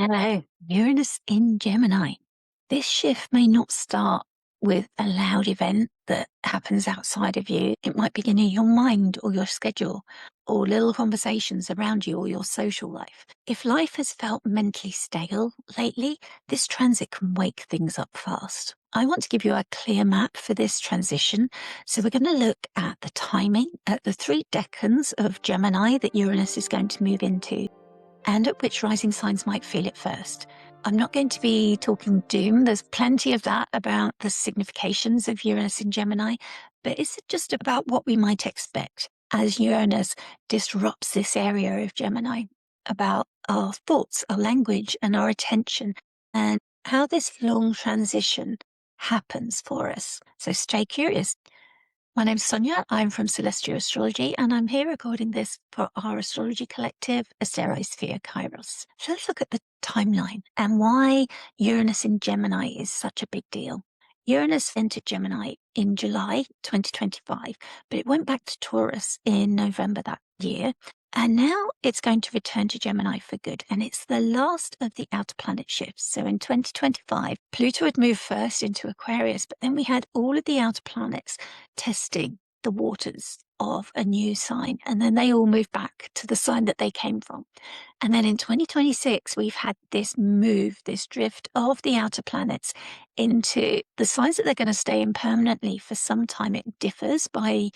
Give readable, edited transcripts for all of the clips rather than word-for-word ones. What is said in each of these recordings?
Hello, Uranus in Gemini. This shift may not start with a loud event that happens outside of you. It might begin in your mind or your schedule or little conversations around you or your social life. If life has felt mentally stale lately, this transit can wake things up fast. I want to give you a clear map for this transition. So we're going to look at the timing at the 3 decans of Gemini that Uranus is going to move into, and at which rising signs might feel it first. I'm not going to be talking doom. There's plenty of that about the significations of Uranus in Gemini, but it's just about what we might expect as Uranus disrupts this area of Gemini, about our thoughts, our language, and our attention, and how this long transition happens for us. So stay curious. My name's Sonia. I'm from Celestia Astrology, and I'm here recording this for our astrology collective, Sphere Kairos. So let's look at the timeline and why Uranus in Gemini is such a big deal. Uranus entered Gemini in July 2025, but it went back to Taurus in November that year. And now it's going to return to Gemini for good. And it's the last of the outer planet shifts. So in 2025, Pluto had moved first into Aquarius, but then we had all of the outer planets testing the waters of a new sign. And then they all moved back to the sign that they came from. And then in 2026, we've had this move, this drift of the outer planets into the signs that they're going to stay in permanently for some time. It differs by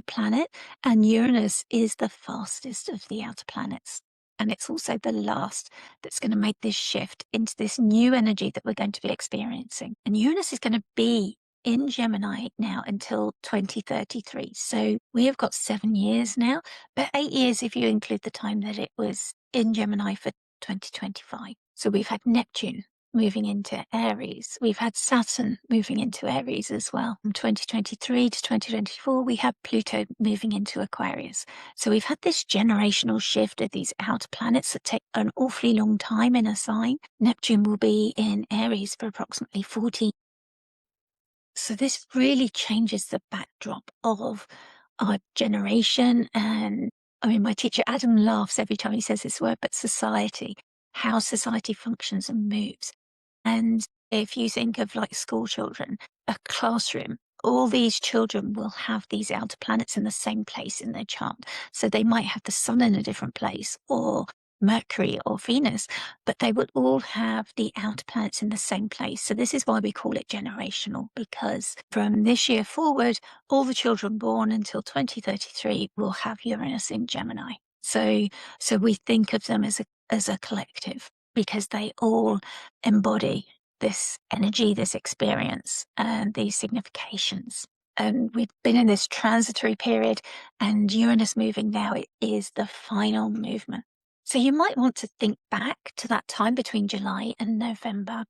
planet, and Uranus is the fastest of the outer planets. And it's also the last that's going to make this shift into this new energy that we're going to be experiencing. And Uranus is going to be in Gemini now until 2033. So we have got 7 years now, but 8 years if you include the time that it was in Gemini for 2025. So we've had Neptune moving into Aries. We've had Saturn moving into Aries as well. From 2023 to 2024, we have Pluto moving into Aquarius. So we've had this generational shift of these outer planets that take an awfully long time in a sign. Neptune will be in Aries for approximately 40. So this really changes the backdrop of our generation. And I mean, my teacher Adam laughs every time he says this word, but society, how society functions and moves. And if you think of like school children, a classroom, all these children will have these outer planets in the same place in their chart. So they might have the sun in a different place or Mercury or Venus, but they will all have the outer planets in the same place. So this is why we call it generational, because from this year forward, all the children born until 2033 will have Uranus in Gemini. So we think of them as a collective, because they all embody this energy, this experience, and these significations. And we've been in this transitory period, and Uranus moving now, it is the final movement. So you might want to think back to that time between July and November.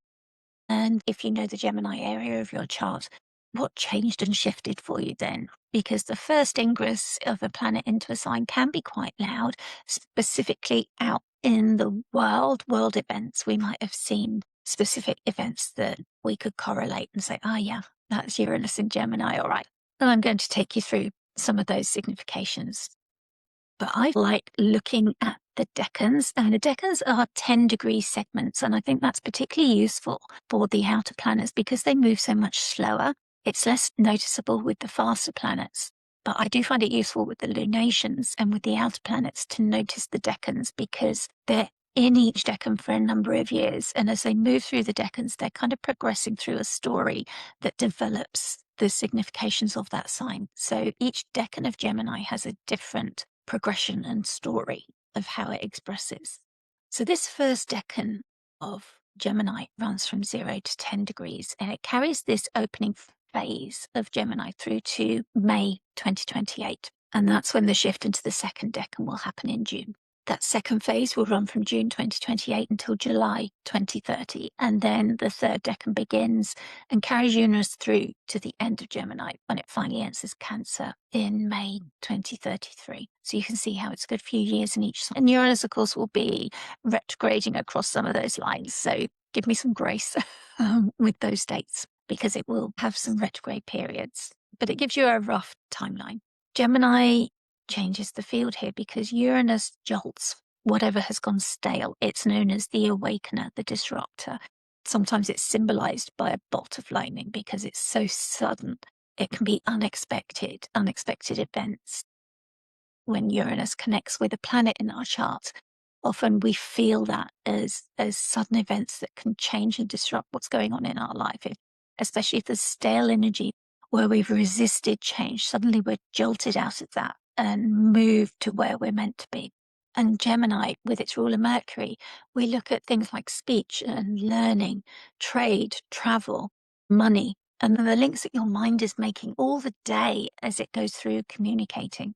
And if you know the Gemini area of your chart, what changed and shifted for you then? Because the first ingress of a planet into a sign can be quite loud, specifically out in the world events. We might have seen specific events that we could correlate and say, oh yeah, that's Uranus in Gemini, all right. And I'm going to take you through some of those significations. But I like looking at the decans, and the decans are 10-degree segments. And I think that's particularly useful for the outer planets because they move so much slower. It's less noticeable with the faster planets. But I do find it useful with the lunations and with the outer planets to notice the decans, because they're in each decan for a number of years. And as they move through the decans, they're kind of progressing through a story that develops the significations of that sign. So each decan of Gemini has a different progression and story of how it expresses. So this first decan of Gemini runs from 0 to 10 degrees, and it carries this opening phase of Gemini through to May 2028. And that's when the shift into the second decan will happen in June. That second phase will run from June 2028 until July 2030. And then the third decan begins and carries Uranus through to the end of Gemini when it finally enters Cancer in May 2033. So you can see how it's a good few years in each. And Uranus, of course, will be retrograding across some of those lines. So give me some grace with those dates, because it will have some retrograde periods. But it gives you a rough timeline. Gemini changes the field here because Uranus jolts whatever has gone stale. It's known as the awakener, the disruptor. Sometimes it's symbolized by a bolt of lightning because it's so sudden. It can be unexpected events. When Uranus connects with a planet in our chart, often we feel that as sudden events that can change and disrupt what's going on in our life. Especially if there's stale energy where we've resisted change, suddenly we're jolted out of that and moved to where we're meant to be. And Gemini, with its ruler Mercury, we look at things like speech and learning, trade, travel, money, and the links that your mind is making all the day as it goes through communicating.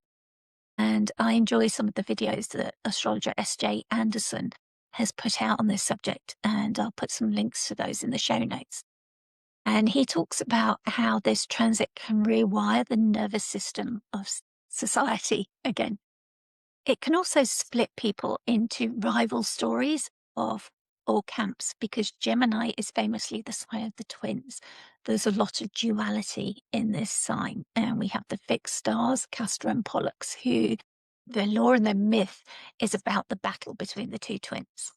And I enjoy some of the videos that astrologer S.J. Anderson has put out on this subject, and I'll put some links to those in the show notes. And he talks about how this transit can rewire the nervous system of society again. It can also split people into rival stories of all camps, because Gemini is famously the sign of the twins. There's a lot of duality in this sign. And we have the fixed stars, Castor and Pollux, who their lore and their myth is about the battle between the two twins,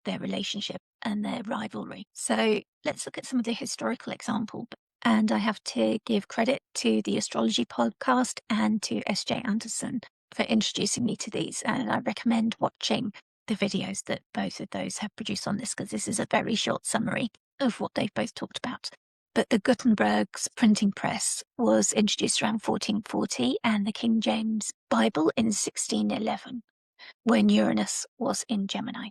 their relationship and their rivalry. So let's look at some of the historical examples. And I have to give credit to the Astrology podcast and to S.J. Anderson for introducing me to these. And I recommend watching the videos that both of those have produced on this, because this is a very short summary of what they've both talked about. But the Gutenberg's printing press was introduced around 1440 and the King James Bible in 1611, when Uranus was in Gemini.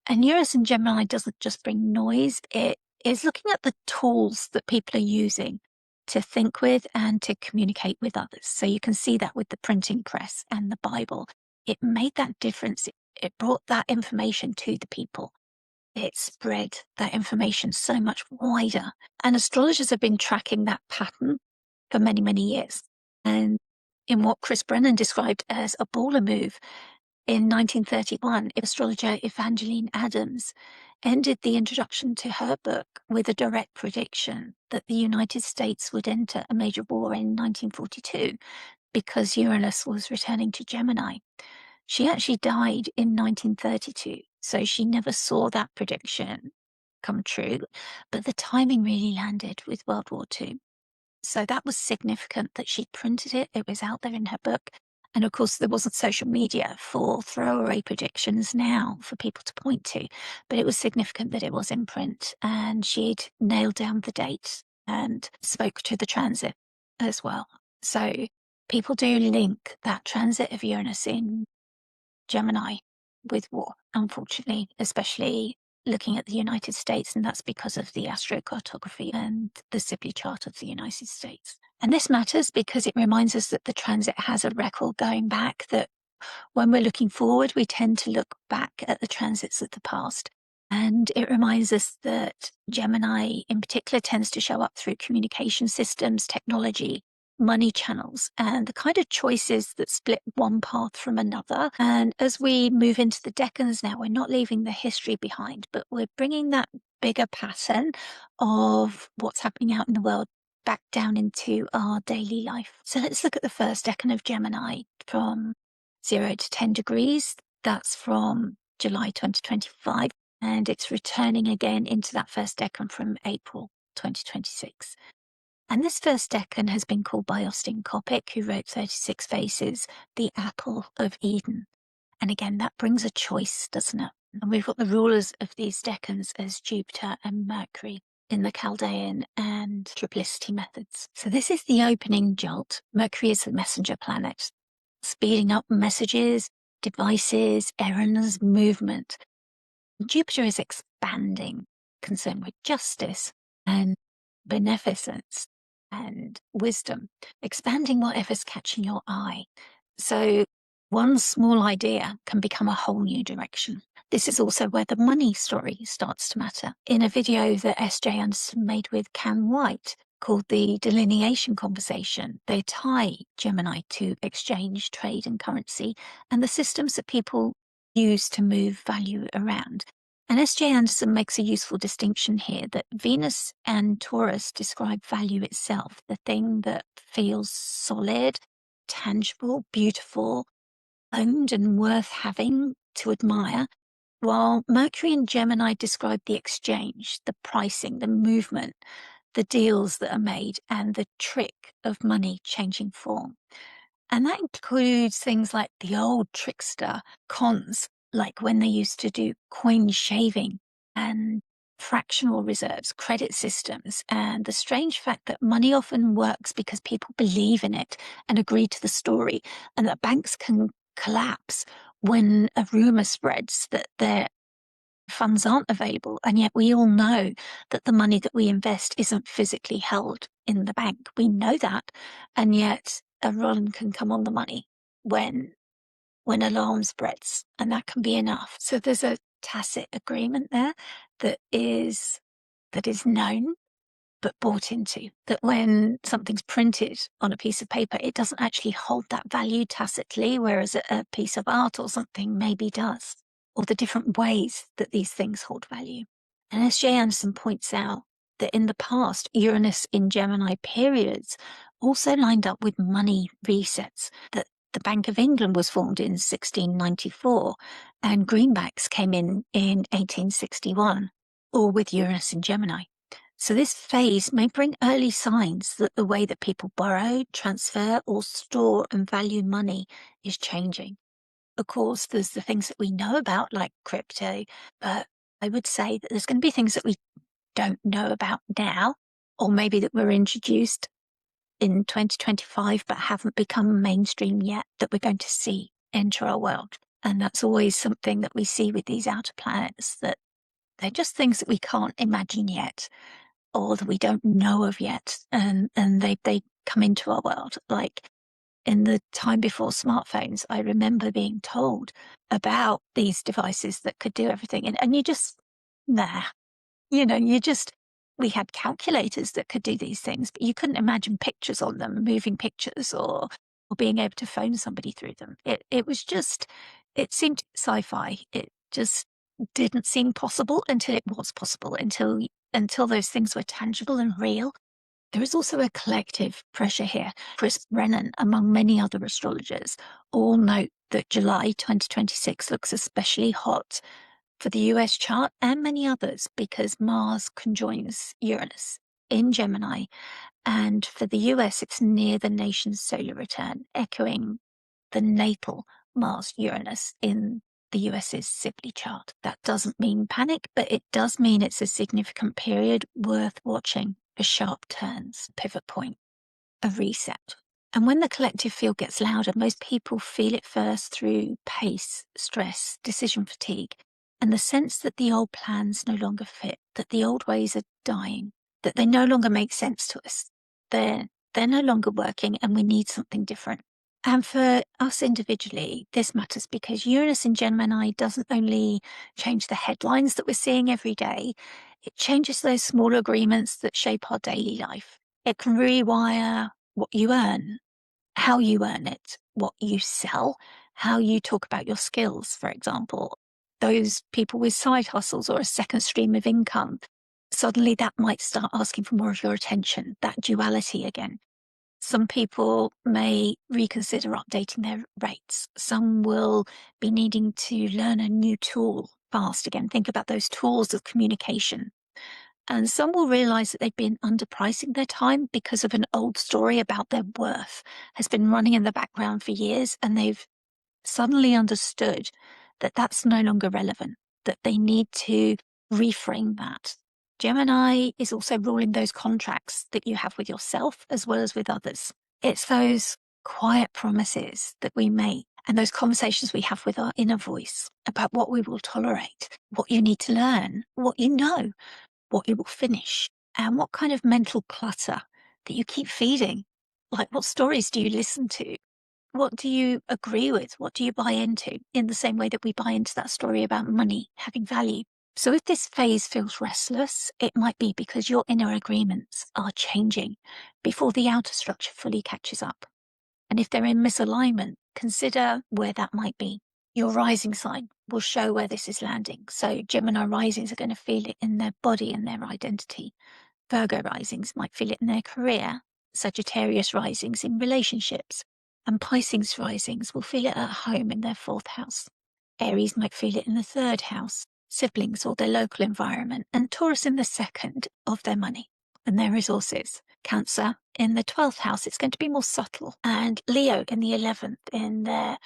And Uranus in Gemini doesn't just bring noise, it is looking at the tools that people are using to think with and to communicate with others. So you can see that with the printing press and the Bible. It made that difference. It brought that information to the people. It spread that information so much wider. And astrologers have been tracking that pattern for many, many years. And in what Chris Brennan described as a baller move, in 1931, astrologer Evangeline Adams ended the introduction to her book with a direct prediction that the United States would enter a major war in 1942 because Uranus was returning to Gemini. She actually died in 1932, so she never saw that prediction come true, but the timing really landed with World War II. So that was significant that she printed it. It was out there in her book. And of course, there wasn't social media for throwaway predictions now for people to point to, but it was significant that it was in print, and she'd nailed down the date and spoke to the transit as well. So people do link that transit of Uranus in Gemini with war, unfortunately, especially looking at the United States, and that's because of the astrocartography and the Sibley chart of the United States. And this matters because it reminds us that the transit has a record going back, that when we're looking forward, we tend to look back at the transits of the past. And it reminds us that Gemini in particular tends to show up through communication systems, technology, money channels, and the kind of choices that split one path from another. And as we move into the Decans now, we're not leaving the history behind, but we're bringing that bigger pattern of what's happening out in the world back down into our daily life. So let's look at the first Decan of Gemini from 0 to 10 degrees. That's from July 2025, and it's returning again into that first Decan from April 2026. And this first Decan has been called by Austin Coppock, who wrote 36 Faces, the apple of Eden. And again, that brings a choice, doesn't it? And we've got the rulers of these Decans as Jupiter and Mercury in the Chaldean and triplicity methods. So this is the opening jolt. Mercury is the messenger planet, speeding up messages, devices, errands, movement. Jupiter is expanding, concerned with justice and beneficence and wisdom, expanding whatever's catching your eye. So one small idea can become a whole new direction. This is also where the money story starts to matter. In a video that S.J. Anderson made with Cam White called The Delineation Conversation, they tie Gemini to exchange, trade and currency and the systems that people use to move value around. And S.J. Anderson makes a useful distinction here that Venus and Taurus describe value itself, the thing that feels solid, tangible, beautiful, owned and worth having, to admire, while Mercury and Gemini describe the exchange, the pricing, the movement, the deals that are made, and the trick of money changing form. And that includes things like the old trickster cons, like when they used to do coin shaving and fractional reserves, credit systems, and the strange fact that money often works because people believe in it and agree to the story, and that banks can collapse when a rumor spreads that their funds aren't available. And yet we all know that the money that we invest isn't physically held in the bank. We know that. And yet a run can come on the money when alarm spreads, and that can be enough. So there's a tacit agreement there that is known but bought into, that when something's printed on a piece of paper, it doesn't actually hold that value tacitly, whereas a piece of art or something maybe does, or the different ways that these things hold value. And as Jay Anderson points out, that in the past, Uranus in Gemini periods also lined up with money resets, that the Bank of England was formed in 1694 and greenbacks came in 1861, all with Uranus in Gemini. So this phase may bring early signs that the way that people borrow, transfer, or store and value money is changing. Of course, there's the things that we know about, like crypto, but I would say that there's going to be things that we don't know about now, or maybe that were introduced in 2025 but haven't become mainstream yet, that we're going to see enter our world. And that's always something that we see with these outer planets, that they're just things that we can't imagine yet, or that we don't know of yet, and they come into our world. Like in the time before smartphones, I remember being told about these devices that could do everything, and you just, we had calculators that could do these things, but you couldn't imagine pictures on them, moving pictures, or being able to phone somebody through them. It seemed sci-fi. It just didn't seem possible until it was possible, until those things were tangible and real. There is also a collective pressure here. Chris Brennan, among many other astrologers, all note that July 2026 looks especially hot for the US chart and many others because Mars conjoins Uranus in Gemini, and for the US it's near the nation's solar return, echoing the natal Mars-Uranus in the US's Sibley chart. That doesn't mean panic, but it does mean it's a significant period worth watching for sharp turns, pivot point, a reset. And when the collective field gets louder, most people feel it first through pace, stress, decision fatigue, and the sense that the old plans no longer fit, that the old ways are dying, that they no longer make sense to us. They're no longer working and we need something different. And for us individually, this matters because Uranus in Gemini doesn't only change the headlines that we're seeing every day, it changes those small agreements that shape our daily life. It can rewire what you earn, how you earn it, what you sell, how you talk about your skills, for example. Those people with side hustles or a second stream of income, suddenly that might start asking for more of your attention, that duality again. Some people may reconsider updating their rates. Some will be needing to learn a new tool fast again. Think about those tools of communication. And some will realize that they've been underpricing their time because of an old story about their worth has been running in the background for years, and they've suddenly understood that that's no longer relevant, that they need to reframe that. Gemini is also ruling those contracts that you have with yourself as well as with others. It's those quiet promises that we make and those conversations we have with our inner voice about what we will tolerate, what you need to learn, what you know, what you will finish, and what kind of mental clutter that you keep feeding. Like, what stories do you listen to? What do you agree with? What do you buy into? In the same way that we buy into that story about money having value. So if this phase feels restless, it might be because your inner agreements are changing before the outer structure fully catches up. And if they're in misalignment, consider where that might be. Your rising sign will show where this is landing. So Gemini risings are going to feel it in their body and their identity. Virgo risings might feel it in their career. Sagittarius risings in relationships. And Pisces risings will feel it at home in their fourth house. Aries might feel it in the 3rd house, siblings or their local environment, and Taurus in the 2nd of their money and their resources. Cancer in the 12th house, it's going to be more subtle, and Leo in the 11th in their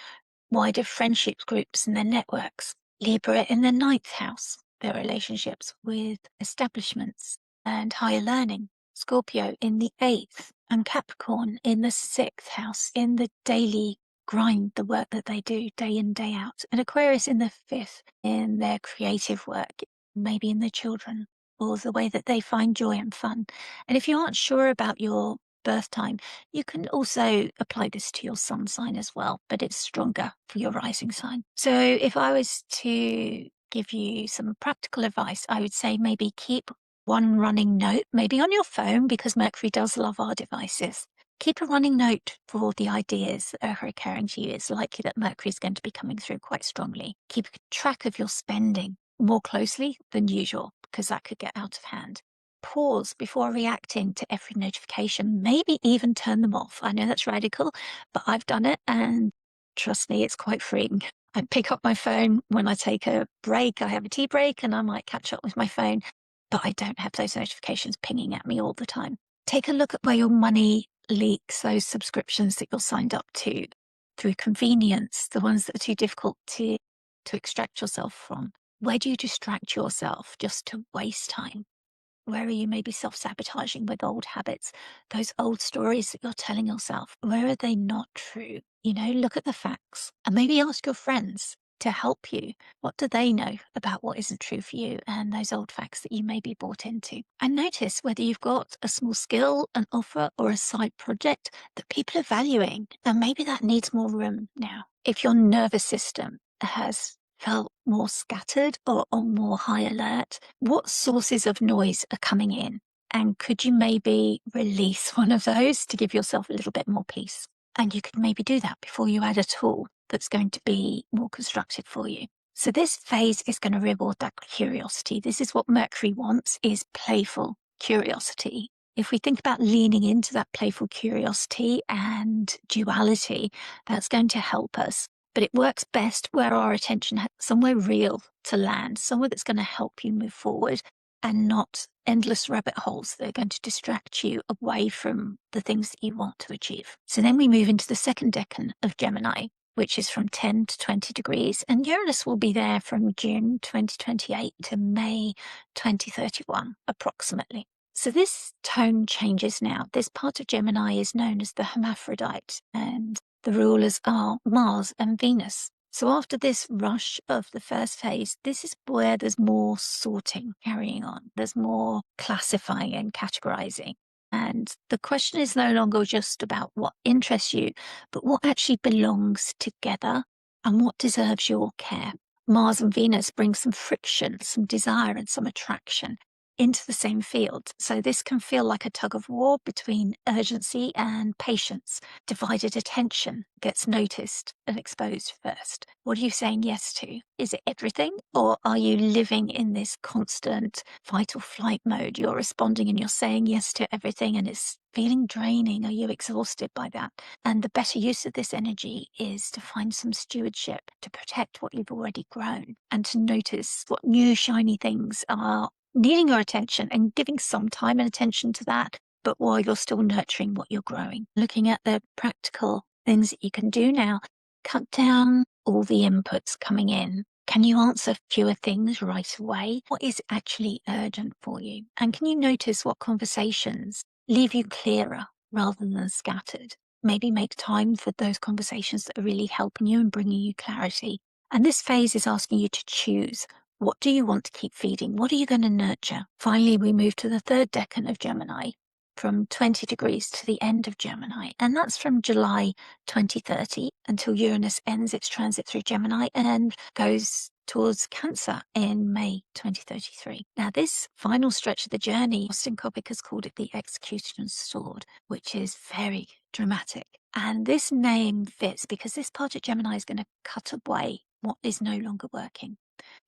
wider friendships groups and their networks. Libra in the 9th house, their relationships with establishments and higher learning. Scorpio in the 8th, and Capricorn in the 6th house, in the daily grind, the work that they do day in, day out. And Aquarius in the 5th, in their creative work, maybe in their children, or the way that they find joy and fun. And if you aren't sure about your birth time, you can also apply this to your sun sign as well, but it's stronger for your rising sign. So if I was to give you some practical advice, I would say maybe keep one running note, maybe on your phone, because Mercury does love our devices. Keep a running note for the ideas that are occurring to you. It's likely that Mercury is going to be coming through quite strongly. Keep track of your spending more closely than usual, because that could get out of hand. Pause before reacting to every notification, maybe even turn them off. I know that's radical, but I've done it, and trust me, it's quite freeing. I pick up my phone when I take a break. I have a tea break and I might catch up with my phone, but I don't have those notifications pinging at me all the time. Take a look at where your money leaks, those subscriptions that you're signed up to through convenience, the ones that are too difficult to extract yourself from. Where do you distract yourself just to waste time? Where are you maybe self-sabotaging with old habits, those old stories that you're telling yourself? Where are they not true? Look at the facts and maybe ask your friends to help you. What do they know about what isn't true for you and those old facts that you may be bought into? And notice whether you've got a small skill, an offer, or a side project that people are valuing. And maybe that needs more room now. If your nervous system has felt more scattered or on more high alert, what sources of noise are coming in? And could you maybe release one of those to give yourself a little bit more peace? And you could maybe do that before you add a tool that's going to be more constructive for you. So this phase is going to reward that curiosity. This is what Mercury wants, is playful curiosity. If we think about leaning into that playful curiosity and duality, that's going to help us. But it works best where our attention has somewhere real to land, somewhere that's going to help you move forward, and not endless rabbit holes that are going to distract you away from the things that you want to achieve. So then we move into the 2nd decan of Gemini, which is from 10 to 20 degrees, and Uranus will be there from June 2028 to May 2031, approximately. So this tone changes now. This part of Gemini is known as the hermaphrodite, and the rulers are Mars and Venus. So after this rush of the first phase, this is where there's more sorting carrying on. There's more classifying and categorizing. And the question is no longer just about what interests you, but what actually belongs together and what deserves your care. Mars and Venus bring some friction, some desire, and some attraction into the same field. So this can feel like a tug of war between urgency and patience. Divided attention gets noticed and exposed first. What are you saying yes to? Is it everything? Or are you living in this constant fight or flight mode? You're responding and you're saying yes to everything and it's feeling draining. Are you exhausted by that? And the better use of this energy is to find some stewardship, to protect what you've already grown, and to notice what new shiny things are needing your attention and giving some time and attention to that, but while you're still nurturing what you're growing. Looking at the practical things that you can do now, cut down all the inputs coming in. Can you answer fewer things right away? What is actually urgent for you? And can you notice what conversations leave you clearer rather than scattered? Maybe make time for those conversations that are really helping you and bringing you clarity. And this phase is asking you to choose. What do you want to keep feeding? What are you going to nurture? Finally, we move to the 3rd decan of Gemini, from 20 degrees to the end of Gemini. And that's from July 2030 until Uranus ends its transit through Gemini and goes towards Cancer in May 2033. Now, this final stretch of the journey, Austin Coppock has called it the executioner's sword, which is very dramatic. And this name fits because this part of Gemini is going to cut away what is no longer working.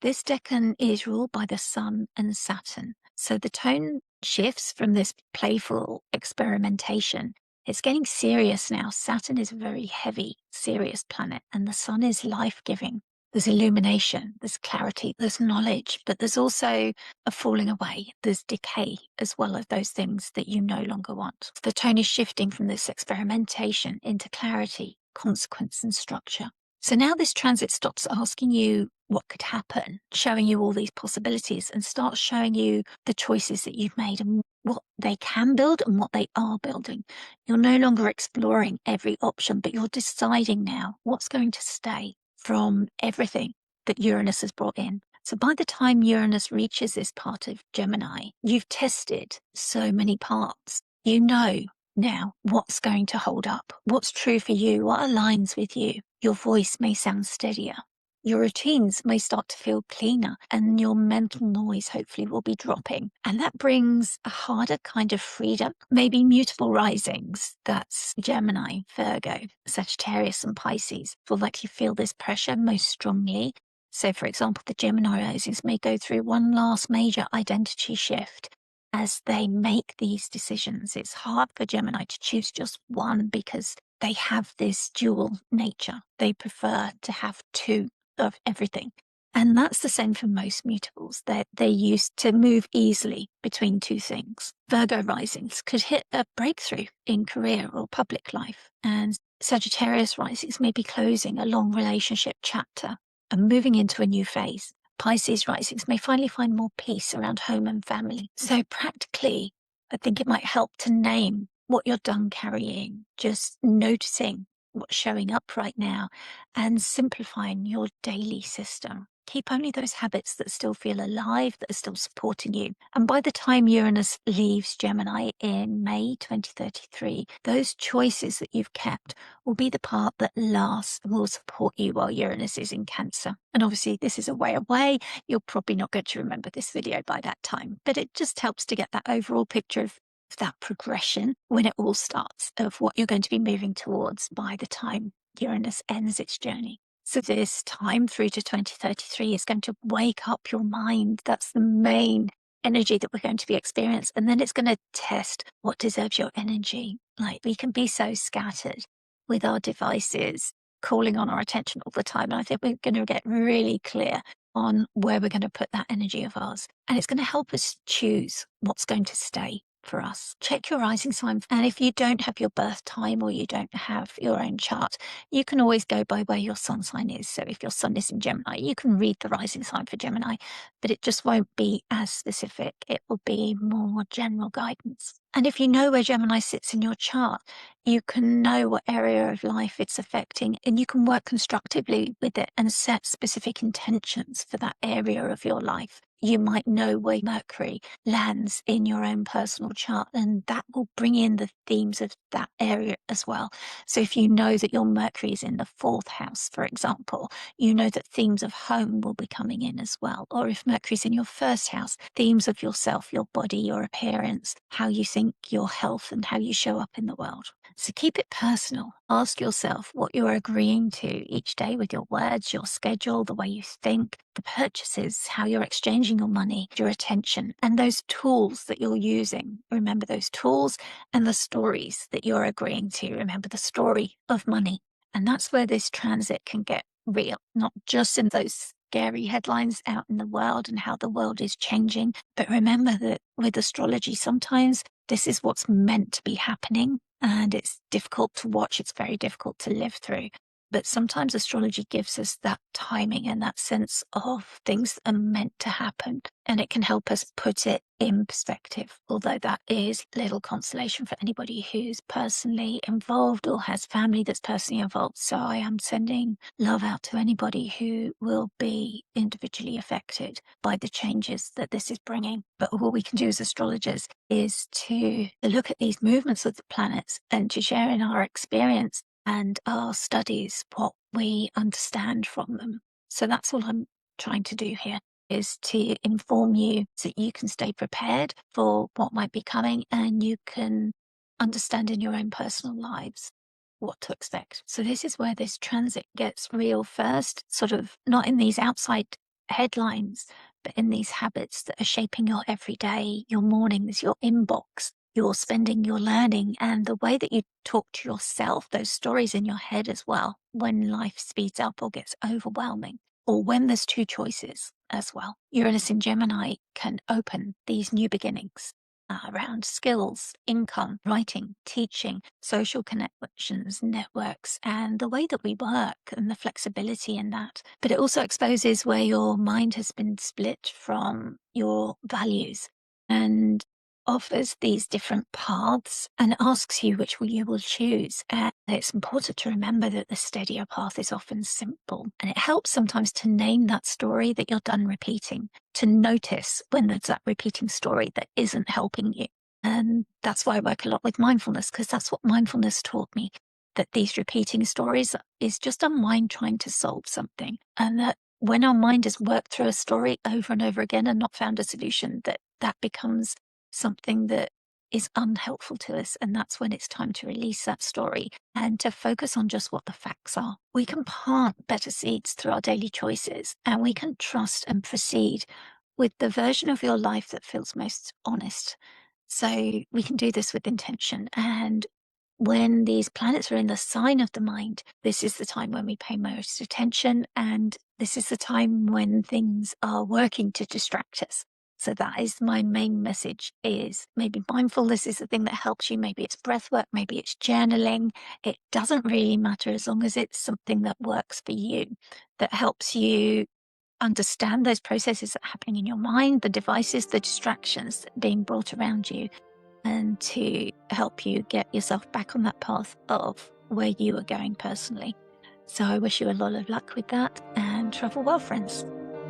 This decan is ruled by the Sun and Saturn. So the tone shifts from this playful experimentation. It's getting serious now. Saturn is a very heavy, serious planet, and the Sun is life-giving. There's illumination, there's clarity, there's knowledge, but there's also a falling away. There's decay as well as those things that you no longer want. The tone is shifting from this experimentation into clarity, consequence, and structure. So now this transit stops asking you what could happen, showing you all these possibilities, and starts showing you the choices that you've made and what they can build and what they are building. You're no longer exploring every option, but you're deciding now what's going to stay from everything that Uranus has brought in. So by the time Uranus reaches this part of Gemini, you've tested so many parts. You know now what's going to hold up, what's true for you, what aligns with you. Your voice may sound steadier. Your routines may start to feel cleaner, and your mental noise hopefully will be dropping. And that brings a harder kind of freedom, maybe mutable risings. That's Gemini, Virgo, Sagittarius, and Pisces will likely feel this pressure most strongly. So, for example, the Gemini risings may go through one last major identity shift as they make these decisions. It's hard for Gemini to choose just one because they have this dual nature. They prefer to have two of everything. And that's the same for most mutables. They're used to move easily between two things. Virgo risings could hit a breakthrough in career or public life. And Sagittarius risings may be closing a long relationship chapter and moving into a new phase. Pisces risings may finally find more peace around home and family. So practically, I think it might help to name what you're done carrying, just noticing what's showing up right now and simplifying your daily system. Keep only those habits that still feel alive, that are still supporting you. And by the time Uranus leaves Gemini in May 2033, those choices that you've kept will be the part that lasts and will support you while Uranus is in Cancer. And obviously, this is a way away. You're probably not going to remember this video by that time, but it just helps to get that overall picture of that progression when it all starts, of what you're going to be moving towards by the time Uranus ends its journey. So this time through to 2033 is going to wake up your mind. That's the main energy that we're going to be experiencing. And then it's going to test what deserves your energy. Like, we can be so scattered with our devices calling on our attention all the time. And I think we're going to get really clear on where we're going to put that energy of ours. And it's going to help us choose what's going to stay for us. Check your rising sign. And if you don't have your birth time or you don't have your own chart, you can always go by where your sun sign is. So if your sun is in Gemini, you can read the rising sign for Gemini, but it just won't be as specific. It will be more general guidance. And if you know where Gemini sits in your chart, you can know what area of life it's affecting, and you can work constructively with it and set specific intentions for that area of your life. You might know where Mercury lands in your own personal chart, and that will bring in the themes of that area as well. So if you know that your Mercury is in the 4th house, for example, you know that themes of home will be coming in as well. Or if Mercury's in your 1st house, themes of yourself, your body, your appearance, how you think, your health, and how you show up in the world. So keep it personal. Ask yourself what you're agreeing to each day with your words, your schedule, the way you think, the purchases, how you're exchanging your money, your attention, and those tools that you're using. Remember those tools and the stories that you're agreeing to. Remember the story of money. And that's where this transit can get real, not just in those scary headlines out in the world and how the world is changing. But remember that with astrology, sometimes this is what's meant to be happening. And it's difficult to watch. It's very difficult to live through. But sometimes astrology gives us that timing and that sense of things that are meant to happen. And it can help us put it in perspective, although that is little consolation for anybody who's personally involved or has family that's personally involved. So I am sending love out to anybody who will be individually affected by the changes that this is bringing. But all we can do as astrologers is to look at these movements of the planets and to share in our experience and our studies what we understand from them. So that's all I'm trying to do here, is to inform you so that you can stay prepared for what might be coming and you can understand in your own personal lives what to expect. So this is where this transit gets real first, sort of not in these outside headlines, but in these habits that are shaping your everyday, your mornings, your inbox, your spending, your learning, and the way that you talk to yourself, those stories in your head as well, when life speeds up or gets overwhelming. or when there's two choices as well. Uranus in Gemini can open these new beginnings around skills, income, writing, teaching, social connections, networks, and the way that we work and the flexibility in that. But it also exposes where your mind has been split from your values and offers these different paths and asks you which you will choose. And it's important to remember that the steadier path is often simple. And it helps sometimes to name that story that you're done repeating, to notice when there's that repeating story that isn't helping you. And that's why I work a lot with mindfulness, because that's what mindfulness taught me, that these repeating stories is just our mind trying to solve something. And that when our mind has worked through a story over and over again and not found a solution, that becomes something that is unhelpful to us. And that's when it's time to release that story and to focus on just what the facts are. We can plant better seeds through our daily choices, and we can trust and proceed with the version of your life that feels most honest. So we can do this with intention. And when these planets are in the sign of the mind, this is the time when we pay most attention, and this is the time when things are working to distract us. So that is my main message, is maybe mindfulness is the thing that helps you. Maybe it's breath work, maybe it's journaling. It doesn't really matter as long as it's something that works for you, that helps you understand those processes that are happening in your mind, the devices, the distractions being brought around you, and to help you get yourself back on that path of where you are going personally. So I wish you a lot of luck with that, and travel well, friends.